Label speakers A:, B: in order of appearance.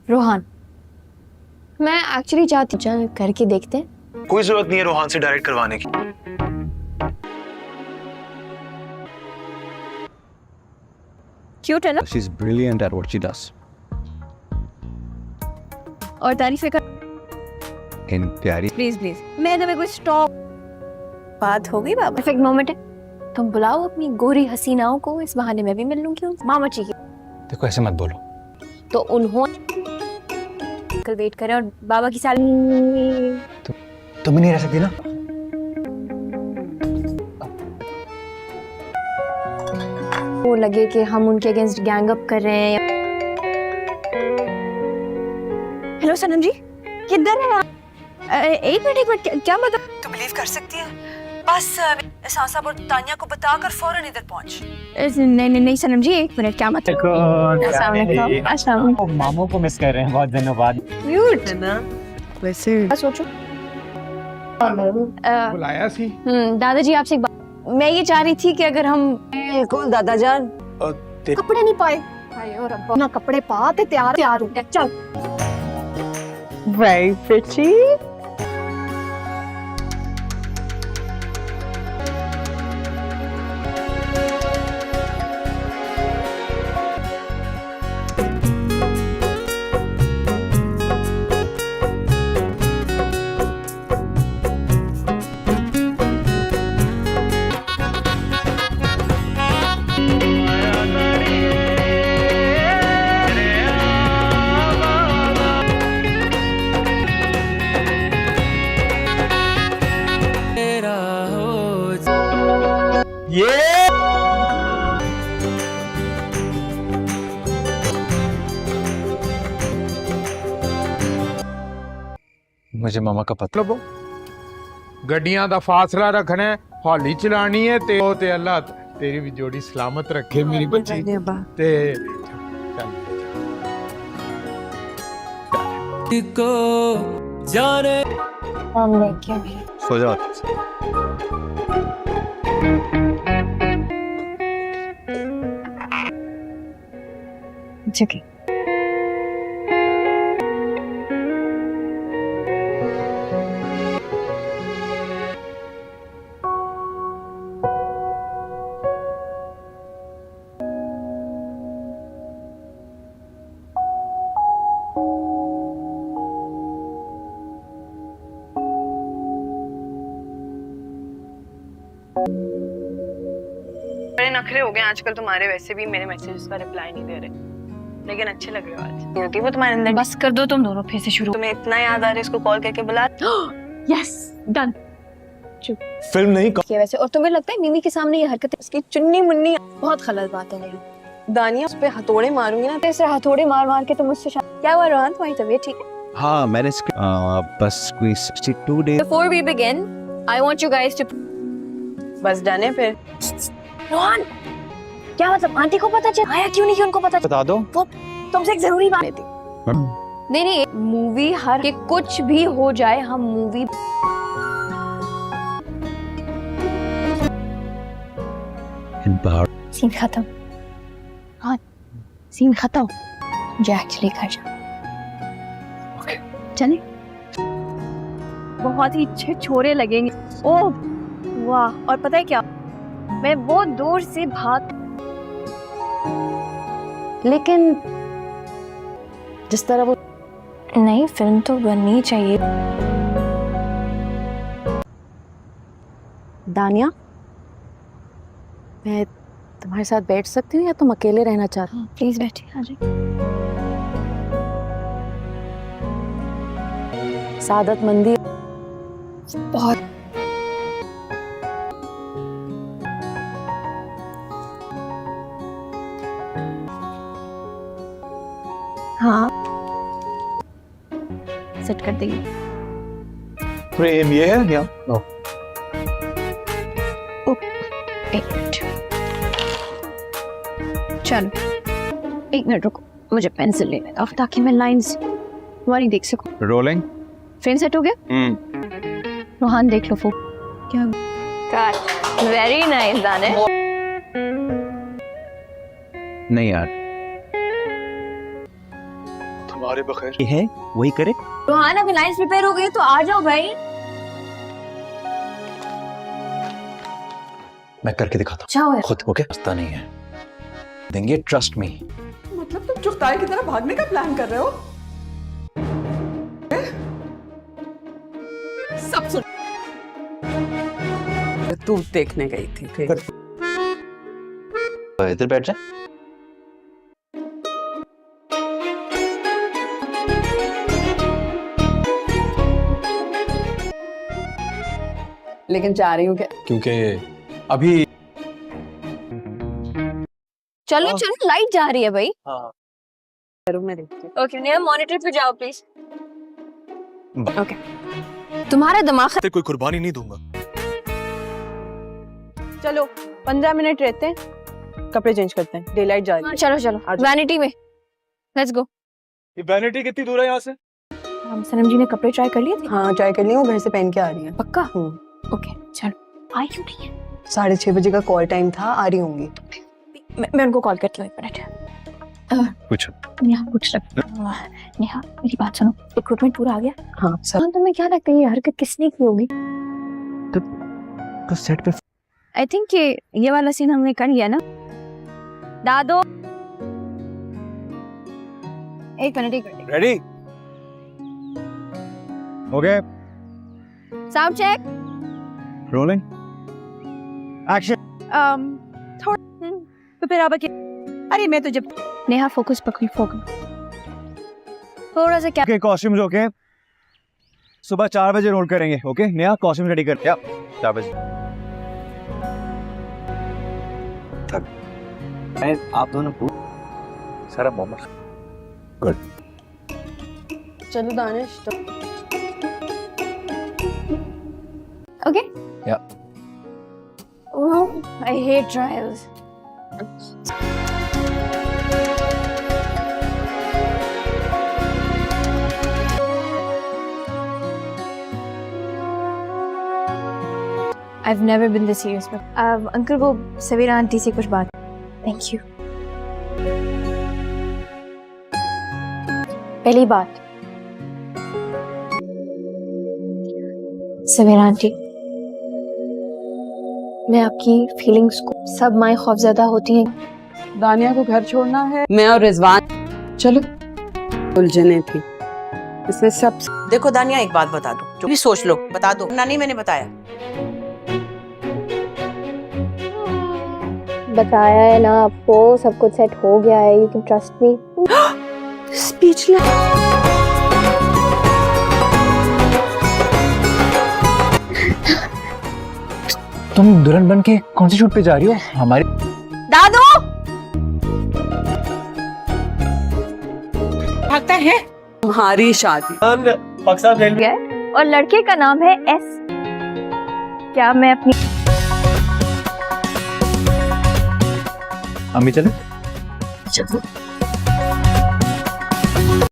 A: रोहान, मैं एक्चुअली चाहती चल करके देखते हैं।
B: कोई जरूरत नहीं है रोहान से डायरेक्ट करवाने की।
A: क्यूट है ना?
C: She's brilliant at what she does.
A: और तारीफें कर
C: In प्यारी
A: प्लीज प्लीज। मैं तुम्हें कुछ स्टॉप। बात हो गई बाबा। परफेक्ट मोमेंट है। तुम बुलाओ अपनी गोरी हसीनाओं को, इस बहाने मैं भी मिल लूंगी मामा जी की।
C: देखो ऐसे मत बोलो।
A: तो उन्होंने कल वेट करें और बाबा की साल
C: तुम नहीं रह सकती ना।
A: वो लगे कि हम उनके अगेंस्ट गैंग अप कर रहे हैं। हेलो सनम जी, किधर है आप? एक मिनट क्या मतलब?
D: तो बिलीव कर सकती है, बस साहब और तानिया को बताकर फौरन इधर पहुंच।
A: नहीं सनम जी, एक मिनट क्या मतलब? अस्सलाम वालेकुम।
E: मामू को मिस कर रहे हैं बहुत दिनों बाद।
A: क्यूट
D: है ना?
E: वैसे
A: सोचो।
E: बुलाया सी।
A: दादाजी आपसे एक बात, मैं ये चाह रही थी कि अगर हम
D: बिल्कुल दादा जान।
A: कपड़े नहीं पाए हाय रब्बा, ना कपड़े पाते तैयार हो गया। चल
D: Very pretty.
C: मुझे मामा का पता।
E: ਲਵੋ ਗੱਡੀਆਂ ਦਾ ਫਾਸਲਾ ਰੱਖਣਾ ਹੈ, ਹੌਲੀ ਚਲਾਣੀ ਹੈ ਤੇ ਅੱਲਾਹ ਤੇਰੀ ਵੀ ਜੋੜੀ ਸਲਾਮਤ ਰੱਖੇ ਮੇਰੀ ਬੱਚੀ ਤੇ
F: को जाने
C: सो जाओ।
A: ठीक है।
D: बड़े नखरे हो गए आजकल तुम्हारे, वैसे भी मेरे मैसेजेस का रिप्लाई नहीं दे रहे, लेकिन अच्छे लग रहे हो आज। होती वो तुम्हारे अंदर।
A: बस कर दो तुम दोनों, फिर से शुरू।
D: तुम्हें इतना याद आ रहा है इसको कॉल करके बुला।
A: Yes done.
B: फिल्म नहीं
A: क्या वैसे, और तुम्हें लगता है मिमी के सामने ये हरकतें, उसकी चुन्नी मुन्नी बहुत गलत बात है। नहीं
D: दानिया, उस पे हथौड़े मारूंगी ना।
A: ऐसे हथौड़े मार मार के तुम मुझसे क्या हुआ रोहन, तुम्हारी तबीयत ठीक है?
C: हाँ मैंने बस कोई 62 days.
A: Before we begin, I want you guys to
D: बस जाने फिर।
A: रोहन, क्या मतलब आंटी को पता चला? आया क्यों नहीं कि उनको पता चला?
C: बता दो।
A: वो तुमसे एक जरूरी बात थी। नहीं मूवी हर के कुछ भी हो जाए, हम मूवी सीन खत्म। हाँ सीन खत्म। मुझे एक्चुअली घर जाना।
C: ओके
A: चले। बहुत ही अच्छे छोरे लगेंगे। ओह वाह, और पता है क्या, मैं वो दूर से भाग, लेकिन जिस तरह वो नई फिल्म तो बननी चाहिए।
G: दानिया, मैं तुम्हारे साथ बैठ सकती हूँ या तुम अकेले रहना चाहती हो?
A: प्लीज बैठिए। हाँ जी।
G: सादतमंदी
A: बहुत। हाँ सेट कर देंगे।
B: प्रेम ये है या नो?
A: चलो एक मिनट रुको, मुझे पेंसिल लेने दो ताकि मैं लाइंस तुम्हारी देख सकूं।
C: रोलिंग।
A: फ्रेम सेट हो गया? रोहान देख लो। क्या वेरी नाइस दाने।
C: नहीं यार,
B: तुम्हारे बखैर।
C: ये है वही करे।
A: रोहान अगर लाइन्स प्रिपेयर हो गई तो आ जाओ भाई।
B: मैं करके दिखाता हूँ
A: जाओ यार।
B: खुद। ओके रास्ता नहीं है देंगे, ट्रस्ट मी।
H: मतलब तुम चुगताई की तरह भागने का प्लान कर रहे हो? सब सुन। तू देखने गई थी ठीक?
B: इधर बैठ जा।
H: लेकिन जा रही हूँ क्या?
B: क्योंकि अभी
A: चलो चलो, लाइट जा रही है भाई।
B: हाँ
H: मैं देखती हूँ।
A: ओके नेहा, मॉनिटर पे जाओ प्लीज। ओके तुम्हारा दिमाग
B: तेरे कोई कुर्बानी नहीं दूंगा।
D: चलो 15 मिनट रहते हैं, कपड़े चेंज करते हैं, डे लाइट जा रही है।
A: चलो चलो वैनिटी में लेट्स गो।
B: ये वैनिटी कितनी दूर है यहाँ से?
A: हम सनम जी ने कपड़े ट्राई कर लिए थे?
D: हाँ ट्राई कर लिया, वो घर से पहन के आ रही है।
A: पक्का?
D: हम्म।
A: ओके चलो। आई क्यों नहीं है?
D: 6:30 बजे का कॉल टाइम था, आ रही होंगी।
A: मैं उनको कॉल करती हूँ, एक मिनट।
B: पूछो।
A: नेहा पूछ रहा। नेहा मेरी बात सुनो, रिक्रूटमेंट पूरा आ गया?
D: हाँ सब।
A: हाँ, तुम्हें क्या लगता है ये हरकत किसने की होगी?
C: तो सेट पे
A: आई थिंक ये वाला सीन हमने कर लिया ना। दादो एक minute.
C: Ready okay
A: sound check.
C: Rolling action.
A: फिर अब अरे मैं तो जब नेहा फोकस पकड़ी, फोकस थोड़ा सा क्या।
C: ओके कॉस्ट्यूम्स ओके, सुबह 4 बजे रोल करेंगे। ओके नेहा कॉस्ट्यूम रेडी कर। या 4 बजे। आप दोनों सारा मोमोज। गुड।
D: चलो दानिश तो
A: okay.
C: Yeah
A: oh I hate trials. I've never been this serious but uncle वो सवेरा आंटी से कुछ बात। Thank you। पहली बात, सवेरा आंटी, मैं आपकी फीलिंग्स को सब माय खौफज़दा होती हैं।
H: दानिया को घर छोड़ना है, मैं और रिजवान चलो। उलझने थी इसमें सब।
I: देखो दानिया एक बात बता दो, जो भी सोच लो बता दो ना। नहीं मैंने बताया
A: है ना आपको, सब कुछ सेट हो गया है। You can trust me. Speechless.
C: तुम दुल्हन बन के कौन सी शूट पे जा रही हो? हमारी
A: दादू
I: भागता है।
H: तुम्हारी शादी
A: और लड़के का नाम है एस। क्या मैं अपनी
C: अम्मी चले?